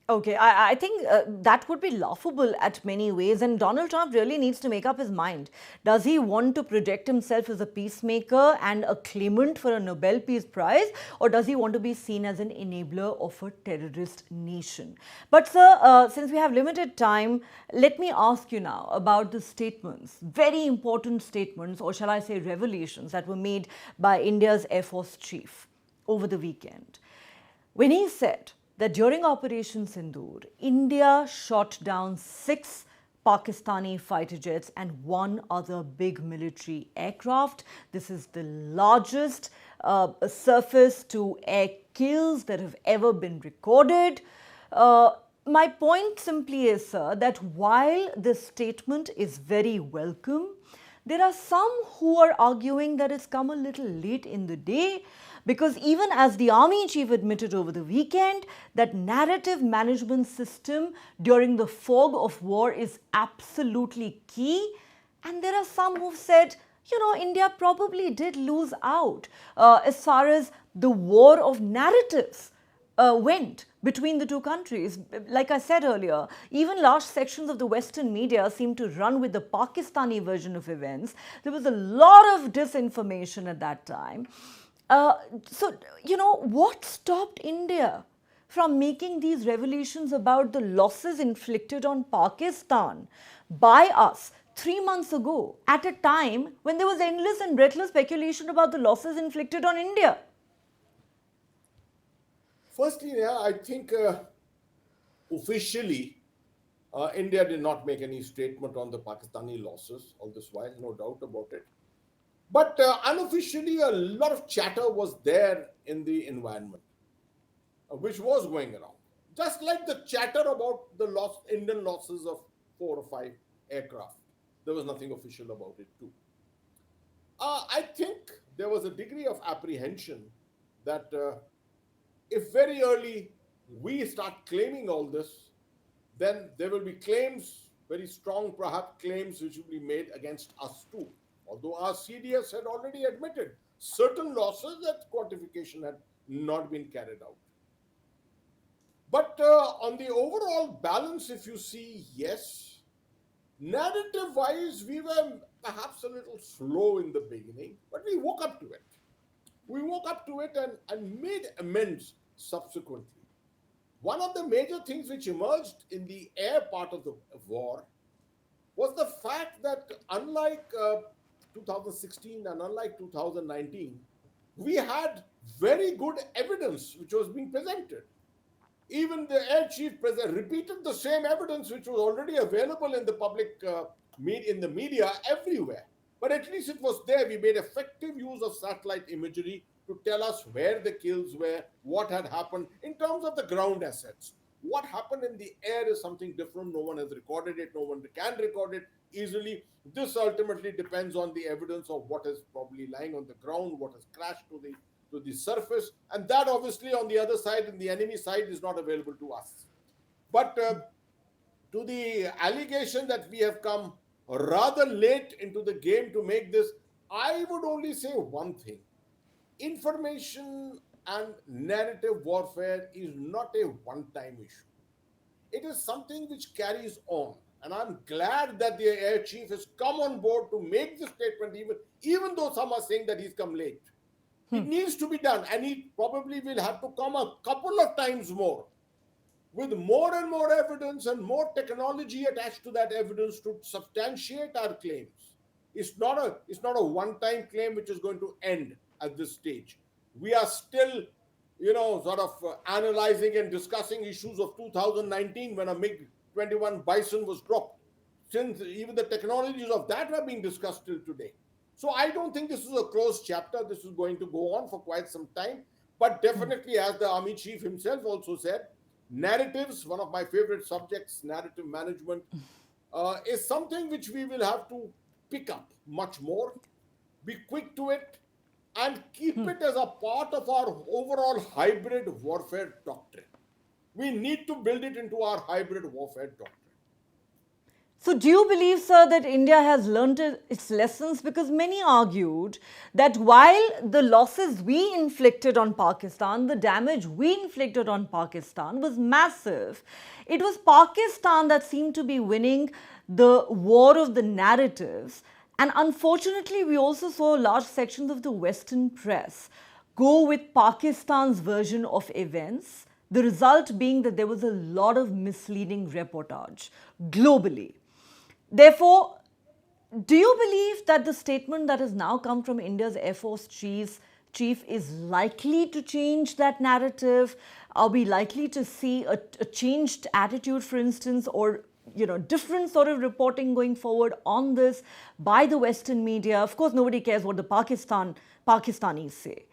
Okay, I think that would be laughable at many ways, and Donald Trump really needs to make up his mind. Does he want to project himself as a peacemaker and a claimant for a Nobel Peace Prize, or does he want to be seen as an enabler of a terrorist nation? But sir, since we have limited time, let me ask you now about the statements, very important statements, or shall I say revelations, that were made by India's Air Force Chief over the weekend. When he said that during Operation Synindur, India shot down 6 Pakistani fighter jets and 1 other big military aircraft. This is the largest surface-to-air kills that have ever been recorded. My point simply is, sir, that while this statement is very welcome, there are some who are arguing that it's come a little late in the day, because even as the army chief admitted over the weekend, that narrative management system during the fog of war is absolutely key. And there are some who've said, India probably did lose out as far as the war of narratives went between the two countries. Like I said earlier, even large sections of the Western media seem to run with the Pakistani version of events. There was a lot of disinformation at that time. What stopped India from making these revelations about the losses inflicted on Pakistan by us 3 months ago, at a time when there was endless and breathless speculation about the losses inflicted on India? Firstly, I think officially India did not make any statement on the Pakistani losses all this while, no doubt about it. But unofficially, a lot of chatter was there in the environment, which was going around. Just like the chatter about the Indian losses of 4 or 5 aircraft. There was nothing official about it too. I think there was a degree of apprehension that if very early we start claiming all this, then there will be claims, very strong perhaps claims, which will be made against us too. Although our CDS had already admitted certain losses, that quantification had not been carried out. But on the overall balance, if you see, yes, narrative-wise, we were perhaps a little slow in the beginning, but we woke up to it. We woke up to it and made amends subsequently. One of the major things which emerged in the air part of the war was the fact that unlike 2016 and unlike 2019, we had very good evidence which was being presented. Even the air chief repeated the same evidence which was already available in the public, in the media everywhere. But at least it was there. We made effective use of satellite imagery to tell us where the kills were, what had happened in terms of the ground assets. What happened in the air is something different. No one has recorded it. No one can record it easily. This ultimately depends on the evidence of what is probably lying on the ground, what has crashed to the surface. And that obviously on the other side, in the enemy side, is not available to us. But to the allegation that we have come rather late into the game to make this, I would only say one thing. Information and narrative warfare is not a one-time issue. It is something which carries on. And I'm glad that the air chief has come on board to make this statement, even though some are saying that he's come late. It needs to be done, and he probably will have to come a couple of times more with more and more evidence and more technology attached to that evidence to substantiate our claims. It's not a one-time claim which is going to end at this stage. We are still, sort of analyzing and discussing issues of 2019 when a MiG-21 Bison was dropped. Since even the technologies of that are being discussed till today. So I don't think this is a closed chapter. This is going to go on for quite some time. But definitely, as the army chief himself also said, narratives, one of my favorite subjects, narrative management, is something which we will have to pick up much more, be quick to it, and keep it as a part of our overall hybrid warfare doctrine. We need to build it into our hybrid warfare doctrine. So do you believe, sir, that India has learnt its lessons? Because many argued that while the losses we inflicted on Pakistan, the damage we inflicted on Pakistan was massive, it was Pakistan that seemed to be winning the war of the narratives. And unfortunately, we also saw large sections of the Western press go with Pakistan's version of events, the result being that there was a lot of misleading reportage globally. Therefore, do you believe that the statement that has now come from India's Air Force chief is likely to change that narrative? Are we likely to see a changed attitude, for instance, or different sort of reporting going forward on this by the Western media? Of course, nobody cares what the Pakistanis say.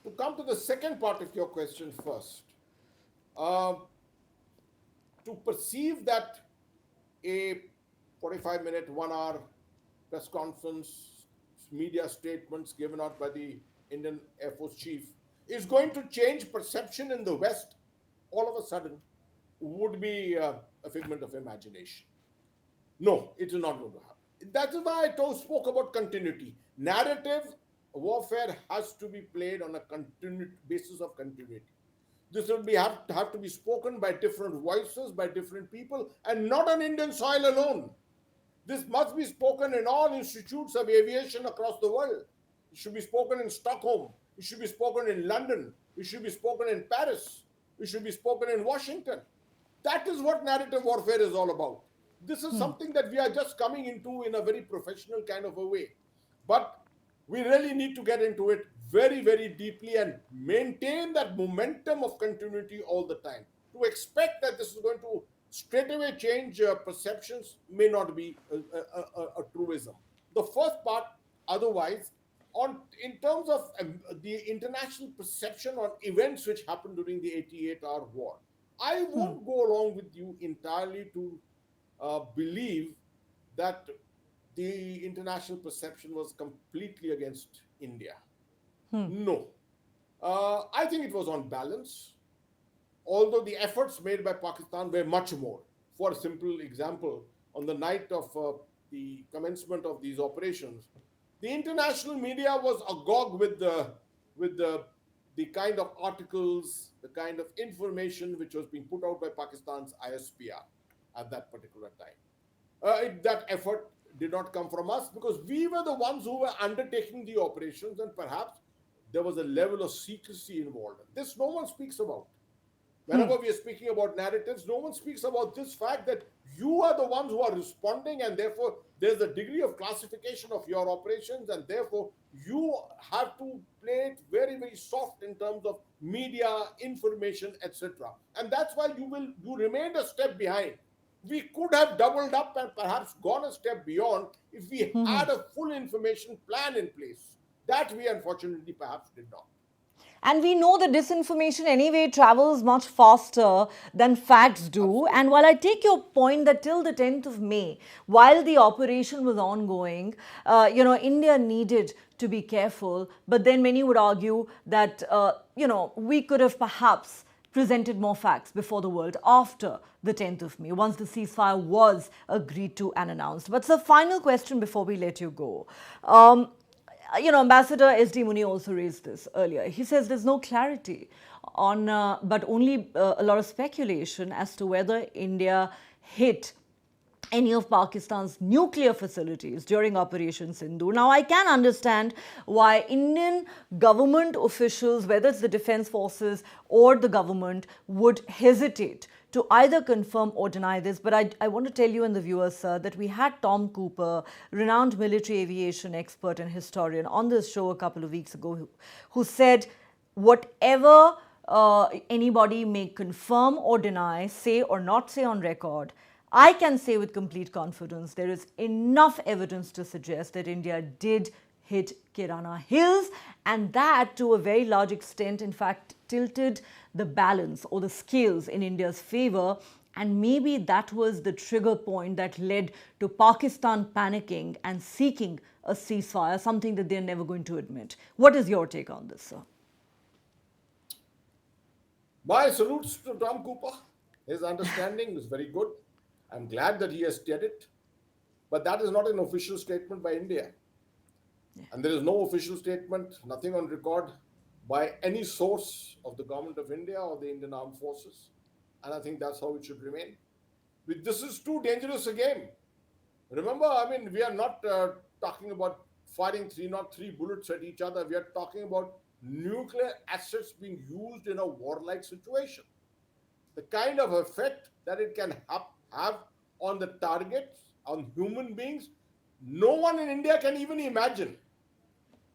To come to the second part of your question first, to perceive that a 45-minute, 1-hour press conference, media statements given out by the Indian Air Force chief is going to change perception in the West all of a sudden would be a figment of imagination. No, it is not going to happen. That is why I spoke about continuity. Narrative warfare has to be played on a basis of continuity. This will have to be spoken by different voices, by different people, and not on Indian soil alone. This must be spoken in all institutes of aviation across the world. It should be spoken in Stockholm. It should be spoken in London. It should be spoken in Paris. It should be spoken in Washington. That is what narrative warfare is all about. This is something that we are just coming into in a very professional kind of a way. But we really need to get into it very, very deeply and maintain that momentum of continuity all the time to expect that this is going to straight away change perceptions may not be a truism. The first part, otherwise, in terms of the international perception on events which happened during the 88-hour war, I won't go along with you entirely to believe that the international perception was completely against India. No. I think it was on balance, although the efforts made by Pakistan were much more. For a simple example, on the night of the commencement of these operations, the international media was agog with the kind of articles, the kind of information which was being put out by Pakistan's ISPR at that particular time. That effort did not come from us because we were the ones who were undertaking the operations, and perhaps there was a level of secrecy involved. This no one speaks about. Whenever we are speaking about narratives, no one speaks about this fact that you are the ones who are responding, and therefore there's a degree of classification of your operations, and therefore you have to play it very, very soft in terms of media, information, etc. And that's why you remained a step behind. We could have doubled up and perhaps gone a step beyond if we had a full information plan in place. That we unfortunately perhaps did not. And we know that disinformation anyway travels much faster than facts do. And while I take your point that till the 10th of May, while the operation was ongoing, India needed to be careful. But then many would argue that, we could have perhaps presented more facts before the world after the 10th of May, once the ceasefire was agreed to and announced. But the final question before we let you go. Ambassador S.D. Munir also raised this earlier. He says there's no clarity on, but only a lot of speculation as to whether India hit any of Pakistan's nuclear facilities during Operation Synindur. Now, I can understand why Indian government officials, whether it's the defense forces or the government, would hesitate to either confirm or deny this. But I want to tell you and the viewers, sir, that we had Tom Cooper, renowned military aviation expert and historian, on this show a couple of weeks ago, who said whatever anybody may confirm or deny, say or not say on record, I can say with complete confidence there is enough evidence to suggest that India did hit Kirana Hills, and that to a very large extent, in fact, tilted the balance or the scales in India's favor. And maybe that was the trigger point that led to Pakistan panicking and seeking a ceasefire, something that they're never going to admit. What is your take on this, sir? My salutes to Tom Cooper. His understanding is very good. I'm glad that he has said it. But that is not an official statement by India. Yeah. And there is no official statement, nothing on record by any source of the government of India or the Indian Armed Forces. And I think that's how it should remain. This is too dangerous a game. Remember, we are not talking about firing 303 bullets at each other. We are talking about nuclear assets being used in a warlike situation. The kind of effect that it can have on the targets, on human beings, no one in India can even imagine.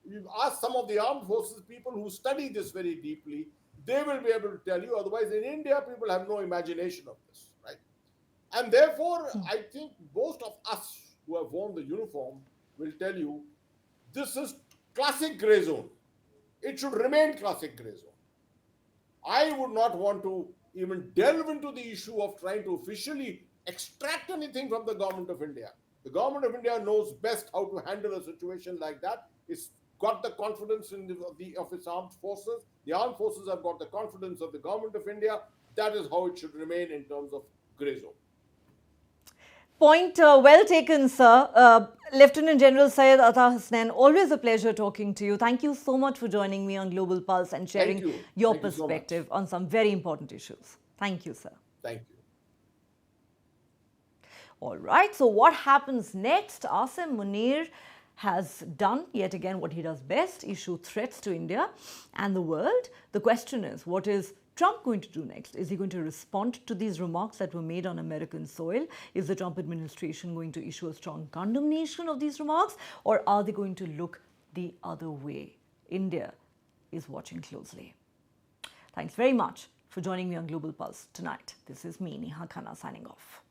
You've asked some of the armed forces people who study this very deeply, they will be able to tell you. Otherwise, in India, people have no imagination of this, right? And therefore, I think most of us who have worn the uniform will tell you this is classic gray zone. It should remain classic gray zone. I would not want to even delve into the issue of trying to officially extract anything from the government of India. The government of India knows best how to handle a situation like that. It's got the confidence of its armed forces. The armed forces have got the confidence of the government of India. That is how it should remain in terms of gray zone. Point well taken, sir. Lieutenant General Syed Atta Hasnain, always a pleasure talking to you. Thank you so much for joining me on Global Pulse and sharing your perspective on some very important issues. Thank you, sir. Thank you. All right, so what happens next? Asim Munir has done yet again what he does best, issue threats to India and the world. The question is, what is Trump going to do next? Is he going to respond to these remarks that were made on American soil? Is the Trump administration going to issue a strong condemnation of these remarks, or are they going to look the other way? India is watching closely. Thanks very much for joining me on Global Pulse tonight. This is me, Neha Khanna, signing off.